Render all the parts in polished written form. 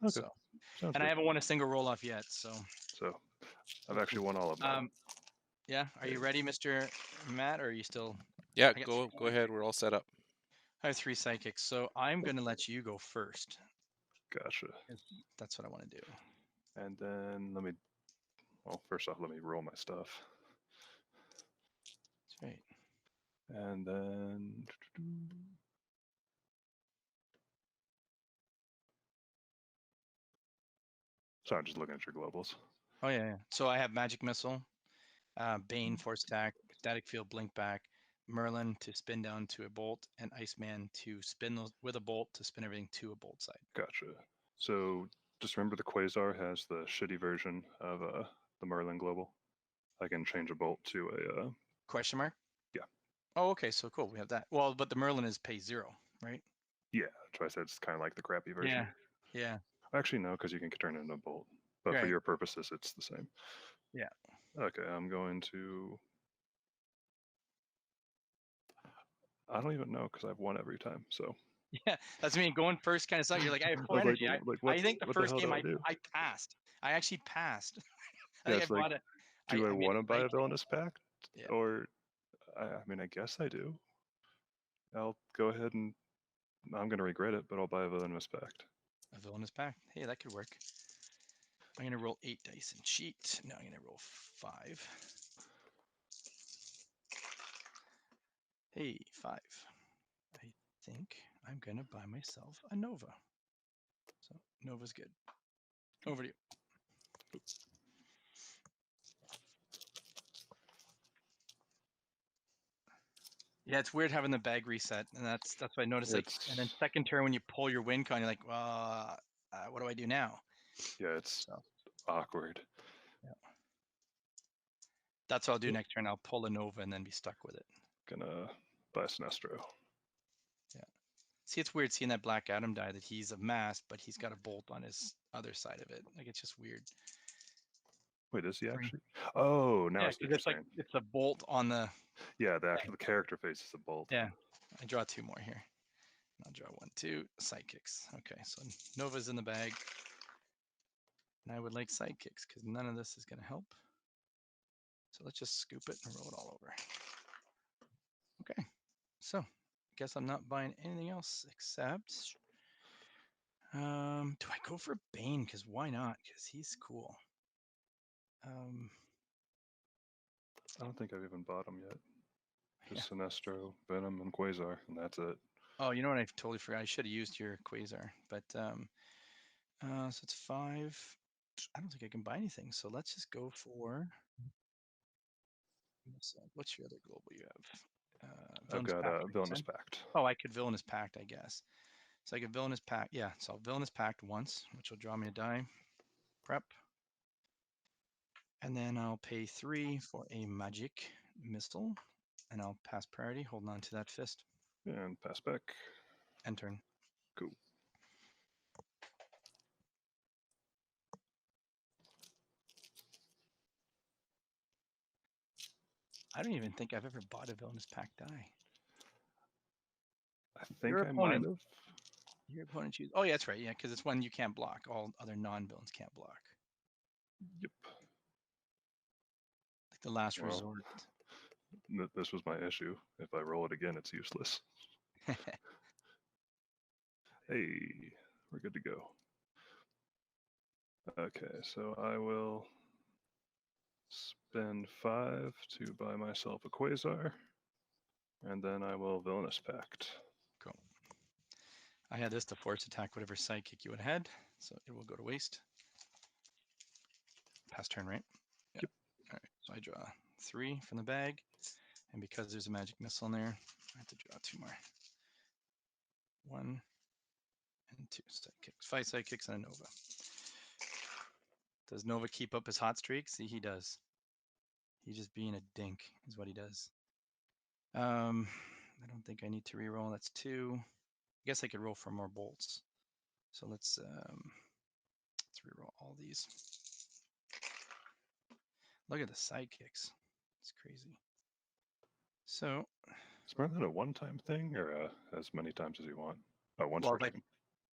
Okay. So, Sounds and I good. haven't won a single roll off yet. So I've actually won all of them. Yeah. Are you ready, Mr. Matt, or are you still? Yeah, go ahead. We're all set up. I have 3 psychics, so I'm going to let you go first. Gotcha. That's what I want to do. And then first off, let me roll my stuff. That's right. And then sorry, I'm just looking at your globals. Oh yeah. So I have Magic Missile, Bane Force Attack, Static Field Blink Back, Merlin to spin down to a bolt, and Iceman to spin those with a bolt to spin everything to a bolt side. Gotcha. So just remember the Quasar has the shitty version of the Merlin global. I can change a bolt to a question mark. Yeah. Oh, okay. So cool. We have that. Well, but the Merlin is pay 0, right? Yeah, that's why I said it's kind of like the crappy version. Yeah. Actually, no, because you can turn it into a bolt. But for Right. your purposes, it's the same. Yeah. Okay, I'm going to. I don't even know because I've won every time. So. Yeah, that's me going first. Kind of suck. You're like, I have 4 energy. I think the first game I passed. I actually passed. I think I bought it. Do I want to buy a Villainous Pact? Yeah. Or, I mean, I guess I do. I'll go ahead and I'm going to regret it, but I'll buy a Villainous Pact. A Villainous Pact? Hey, that could work. I'm going to roll 8 dice and cheat. Now I'm going to roll 5. Hey, 5. I think I'm going to buy myself a Nova. So Nova's good. Over to you. Yeah, it's weird having the bag reset, and that's what I noticed. Like, and then second turn when you pull your win con, you're like, well, what do I do now? Yeah, it's awkward. Yeah. That's what I'll do next turn. I'll pull a Nova and then be stuck with it. Gonna buy Sinestro. Yeah. See, it's weird seeing that Black Adam die, that he's a mask, but he's got a bolt on his other side of it. Like, it's just weird. Wait, is he actually? Oh, now I see what you're saying. It's a bolt on the. Yeah, the character face is a bolt. Yeah, I draw 2 more here. I'll draw 1, 2 sidekicks. Okay, so Nova's in the bag, and I would like sidekicks because none of this is going to help. So let's just scoop it and roll it all over. Okay, so I guess I'm not buying anything else except. Do I go for Bane? Because why not? Because he's cool. I don't think I've even bought him yet. Just Sinestro, Venom, and Quasar, and that's it. Oh, you know what? I totally forgot. I should have used your Quasar, but so it's 5. I don't think I can buy anything. So let's just go for. What's your other global you have? I've got Villainous Pact. Oh, I could Villainous Pact, I guess. So I could Villainous Pact. Yeah, so I'll Villainous Pact once, which will draw me a die. Prep. And then I'll pay 3 for a Magic Missile. And I'll pass priority, holding on to that fist. And pass back. End turn. Cool. I don't even think I've ever bought a Villainous Pact die. I think I might have. Your opponent chooses. Oh, yeah, that's right. Yeah, because it's one you can't block. All other non-villains can't block. Yep. Like the last resort. This was my issue. If I roll it again, it's useless. Hey, we're good to go. Okay, so I will spend 5 to buy myself a Quasar, and then I will Villainous Pact. Cool. I had this to force attack whatever sidekick you would have had, so it will go to waste. Pass turn, right? Yeah. Yep. All right, so I draw 3 from the bag, and because there's a Magic Missile in there, I have to draw 2 more. 1 and 2 sidekicks. 5 sidekicks and a Nova. Does Nova keep up his hot streak? See, he does. He's just being a dink is what he does. I don't think I need to reroll. That's 2. I guess I could roll for more bolts. So let's reroll all these. Look at the sidekicks. It's crazy. So. Is Merlin a one-time thing or as many times as you want? Oh, once per turn.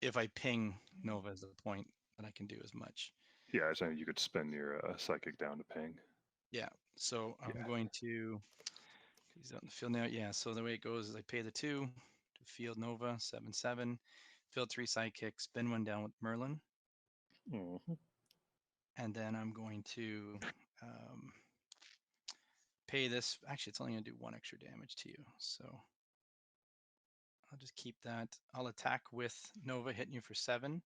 If I ping Nova as a point, that I can do as much. Yeah, I was saying you could spend your psychic down to ping. Yeah. So I'm going to. He's out in the field now. Yeah. So the way it goes is I pay the 2 to field Nova 7/7, field 3 sidekick, spin one down with Merlin, Mm-hmm. and then I'm going to pay this. Actually, it's only going to do 1 extra damage to you. So I'll just keep that. I'll attack with Nova hitting you for 7,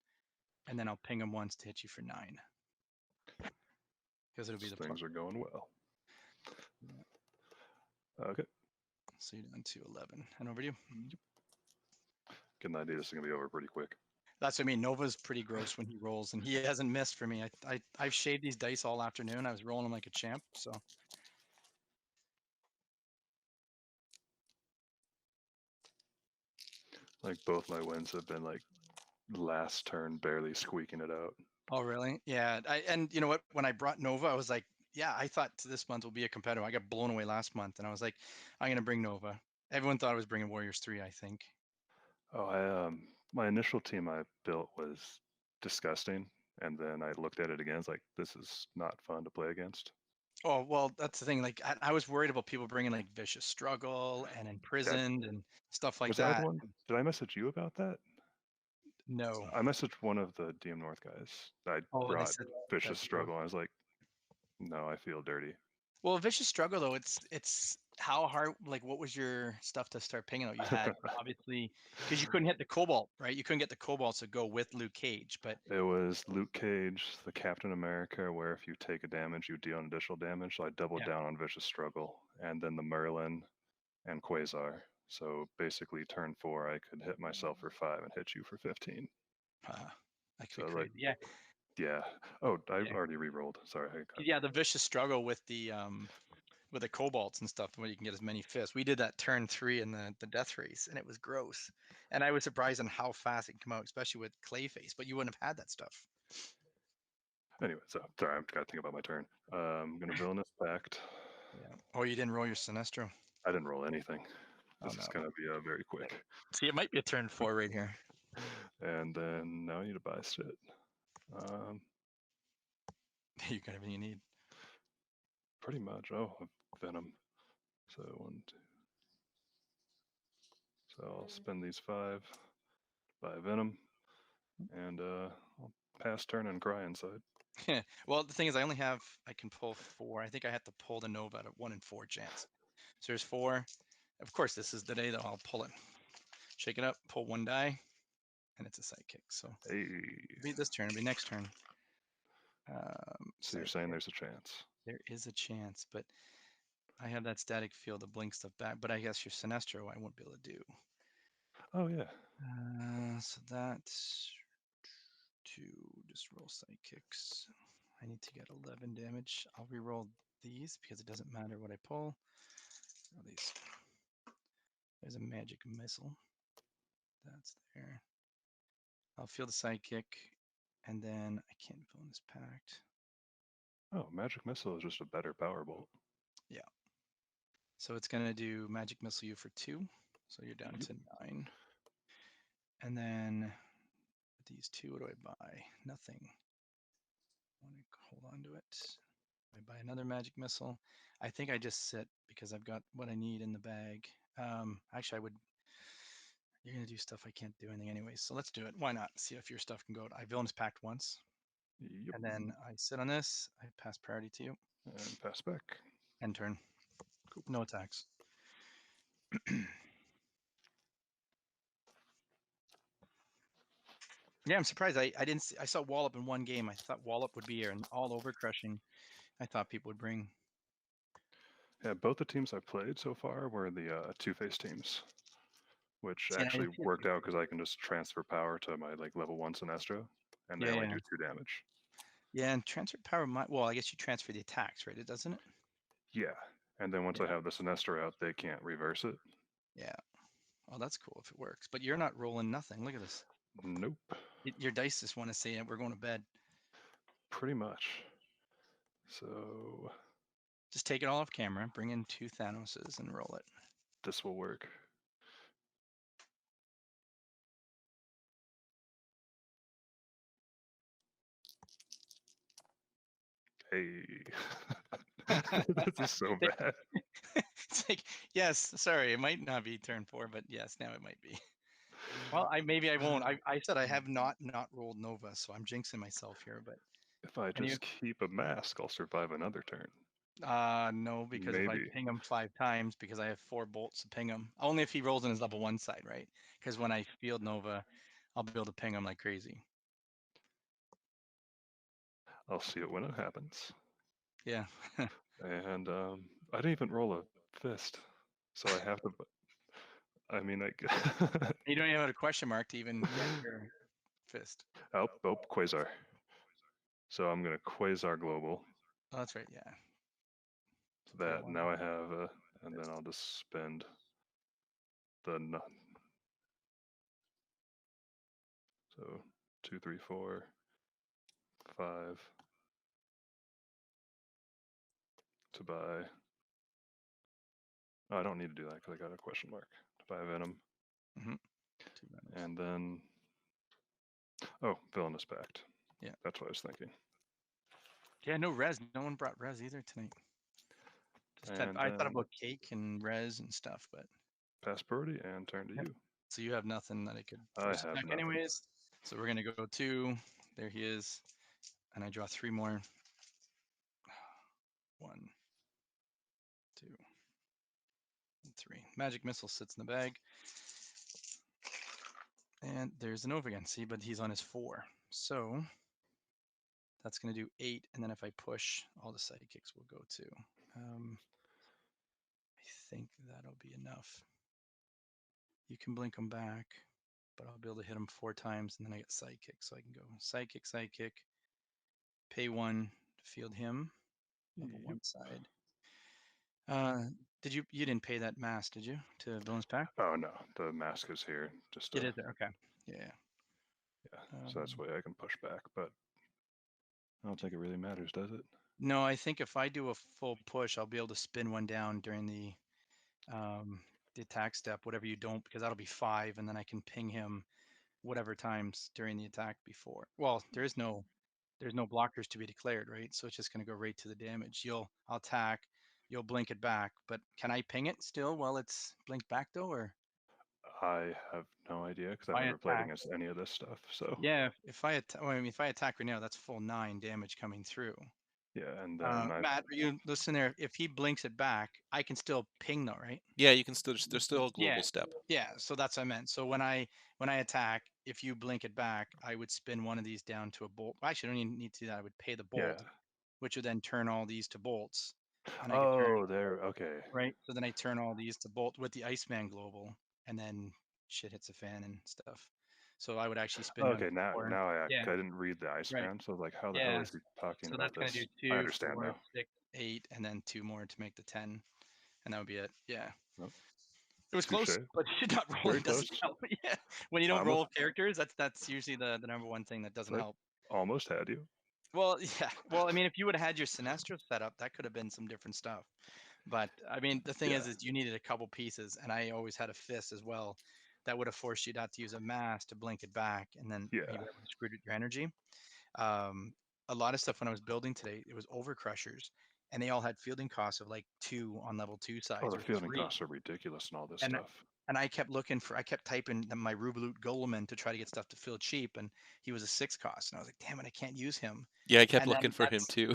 and then I'll ping him once to hit you for 9. Because it'll be the Things are going well. Yeah. Okay. So you're down to 11. And over to you. Yep. Get an idea this is going to be over pretty quick. That's what I mean. Nova's pretty gross when he rolls, and he hasn't missed for me. I've shaved these dice all afternoon. I was rolling them like a champ. So Like both my wins have been like last turn barely squeaking it out. Oh, really? Yeah. And you know what? When I brought Nova, I was like, yeah, I thought this month will be a competitor. I got blown away last month, and I was like, I'm gonna bring Nova. Everyone thought I was bringing Warriors 3, I think. Oh, my initial team I built was disgusting, and then I looked at it again. It's like, this is not fun to play against. Oh, well, that's the thing. Like, I was worried about people bringing like Vicious Struggle and Imprisoned and stuff like Was that that. one? Did I message you about that? No. I messaged one of the DM North guys. I Oh, they brought said Vicious that's Struggle. I was like, no, I feel dirty. well, Vicious Struggle though, it's how hard. Like, what was your stuff to start pinging out? You had obviously because you couldn't hit the Cobalt, right? You couldn't get the Cobalt to go with Luke Cage, but It was Luke Cage, the Captain America, where if you take a damage, you deal an additional damage. So I doubled Yeah. down on Vicious Struggle, and then the Merlin and Quasar. So basically, turn 4, I could hit myself for 5 and hit you for 15. That could So be like, crazy. yeah. Oh, I Yeah. already re-rolled. Sorry. Yeah, the Vicious Struggle with the Cobalts and stuff, where you can get as many fists. We did that turn 3 in the Death Race, and it was gross. And I was surprised on how fast it can come out, especially with Clayface. But you wouldn't have had that stuff. Anyway, so sorry, I've got to think about my turn. I'm gonna Villainous Pact. Yeah. Oh, you didn't roll your Sinestro. I didn't roll anything. Oh, This is no. gonna be very quick. See, it might be a turn 4 right here. And then now I need to buy shit. You got everything you need. Pretty much. Oh, Venom. So 1, 2. So I'll spend these 5, buy Venom, and I'll pass turn and cry inside. Well, the thing is, I can pull 4. I think I have to pull the Nova at a 1 in 4 chance. So there's 4. Of course, this is the day that I'll pull it. Shake it up, pull 1 die, and it's a sidekick. So Hey. it'll be this turn, it'll be next turn. So you're saying there's a chance? There is a chance, but I have that static field to blink stuff back. But I guess your Sinestro I won't be able to do. Oh yeah. So that's 2. Just roll sidekicks. I need to get 11 damage. I'll re-roll these because it doesn't matter what I pull. Oh, these. There's a magic missile. That's there. I'll feel the sidekick, and then I can't Villainous Pact. Oh, Magic Missile is just a better power bolt. Yeah. So it's gonna do magic missile you for 2. So you're down to 9. And then these 2, what do I buy? Nothing. I want to hold on to it. I buy another magic missile. I think I just sit because I've got what I need in the bag. Actually, you're gonna do stuff I can't do anything anyways. So let's do it. Why not? See if your stuff can go. I Villainous Pact once. Yep. And then I sit on this. I pass priority to you. And pass back. End turn. Cool. No attacks. Yeah, I'm surprised. I didn't. I saw Wallop in one game. I thought Wallop would be here, and all over crushing. I thought people would bring. Yeah, both the teams I've played so far were the two-face teams, which See, actually worked out because I can just transfer power to my like level 1 Sinestro, and they only do 2 damage. Yeah, and transfer power might. Well, I guess you transfer the attacks, right? It doesn't it? Yeah, and then once I have the Sinestro out, they can't reverse it. Yeah. Oh, that's cool if it works. But you're not rolling nothing. Look at this. Nope. Your dice just want to say we're going to bed. Pretty much. So just take it all off camera, bring in 2 Thanoses, and roll it. This will work. Hey. This is so bad. It's like, yes, sorry, it might not be turn 4, but yes, now it might be. Well, maybe I won't. I said I have not rolled Nova, so I'm jinxing myself here. But If I just keep a mask, I'll survive another turn. no, because Maybe. if I ping him 5 times, because I have 4 bolts to ping him. Only if he rolls in his level 1 side, right? Because when I field Nova, I'll be able to ping him like crazy. I'll see it when it happens. Yeah. And I didn't even roll a fist, so I have to. I mean, You don't even have a question mark to even get your fist. Oh, Quasar. So I'm gonna Quasar Global. Oh, that's right. Yeah. So that now I have and then I'll just spend the so 2, 3, 4, 5 to buy. Oh, I don't need to do that because I got a question mark to buy Venom. And then Villainous Pact. Yeah, that's what I was thinking. Yeah, no res. No one brought res either tonight. I thought about cake and res and stuff, but pass priority and turn to you. So you have nothing that I could. I have nothing. Anyways, so we're gonna go 2. There he is, and I draw 3 more. 1, 2, and 3. Magic missile sits in the bag, and there's an Nova again. See, but he's on his 4, so that's gonna do 8. And then if I push, all the sidekicks will go too. I think that'll be enough. You can blink them back, but I'll be able to hit them 4 times, and then I get sidekick, so I can go sidekick, pay 1 to field him, level 1 side. You didn't pay that mask, did you, to Villainous Pact? Oh no, the mask is here. Just it is there. Okay. Yeah. So that's why I can push back, but I don't think it really matters, does it? No, I think if I do a full push, I'll be able to spin 1 down during the attack step, whatever you don't, because that'll be 5, and then I can ping him whatever times during the attack before. Well, there's no blockers to be declared, right? So it's just going to go right to the damage. I'll attack, you'll blink it back, but can I ping it still while it's blinked back though, or? I have no idea because I've never played against any of this stuff. So yeah, if I attack right now, that's full 9 damage coming through. Yeah, and then Matt, you listen there. If he blinks it back, I can still ping though, right? Yeah, you can still. There's still a global step. Yeah, so that's what I meant. So when I attack, if you blink it back, I would spin 1 of these down to a bolt. Actually, I don't even need to do that. I would pay the bolt, which would then turn all these to bolts. And I okay. Right. So then I turn all these to bolt with the Iceman Global, and then shit hits a fan and stuff. So I would actually spin. Okay, now I didn't read the Iceman, so I was like, how the hell is he talking about this? So that's gonna do 2, I understand 4, now. 6, 8, and then 2 more to make the 10, and that would be it. Yeah. Oh. It was close, but not rolling doesn't help. Yeah, when you don't roll characters, that's usually the number 1 thing that doesn't help. Almost had you. Well, yeah. Well, I mean, if you would have had your Sinestro set up, that could have been some different stuff. But I mean, the thing is you needed a couple pieces, and I always had a fist as well. That would have forced you not to use a mask to blink it back, and then you would have screwed with your energy. A lot of stuff when I was building today, it was overcrushers, and they all had fielding costs of like 2 on level 2 sides. Oh, the fielding costs are ridiculous and all this stuff. And I kept I kept typing my Rubalut Goleman to try to get stuff to field cheap, and he was a 6 cost, and I was like, damn it, I can't use him. Yeah, I kept looking for him too.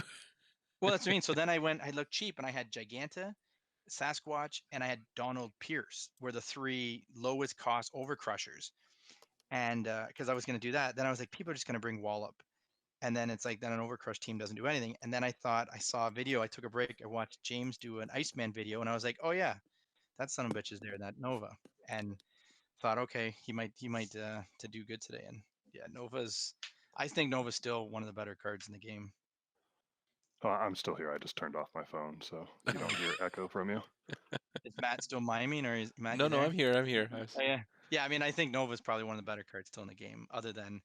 Well, that's what I mean. So then I looked cheap, and I had Giganta, Sasquatch, and I had Donald Pierce were the 3 lowest cost overcrushers. And because I was going to do that, then I was like, people are just going to bring Wallop. And then it's like, then an overcrush team doesn't do anything. And then I thought I saw a video. I took a break. I watched James do an Iceman video, and I was like, oh yeah, that son of a bitch is there, that Nova. And thought, okay, he might to do good today. And yeah, I think Nova's still one of the better cards in the game. Oh, I'm still here. I just turned off my phone, so you don't hear echo from you. Is Matt still miming, or is Matt? No, I'm here. Oh, yeah. I mean, I think Nova's probably one of the better cards still in the game, other than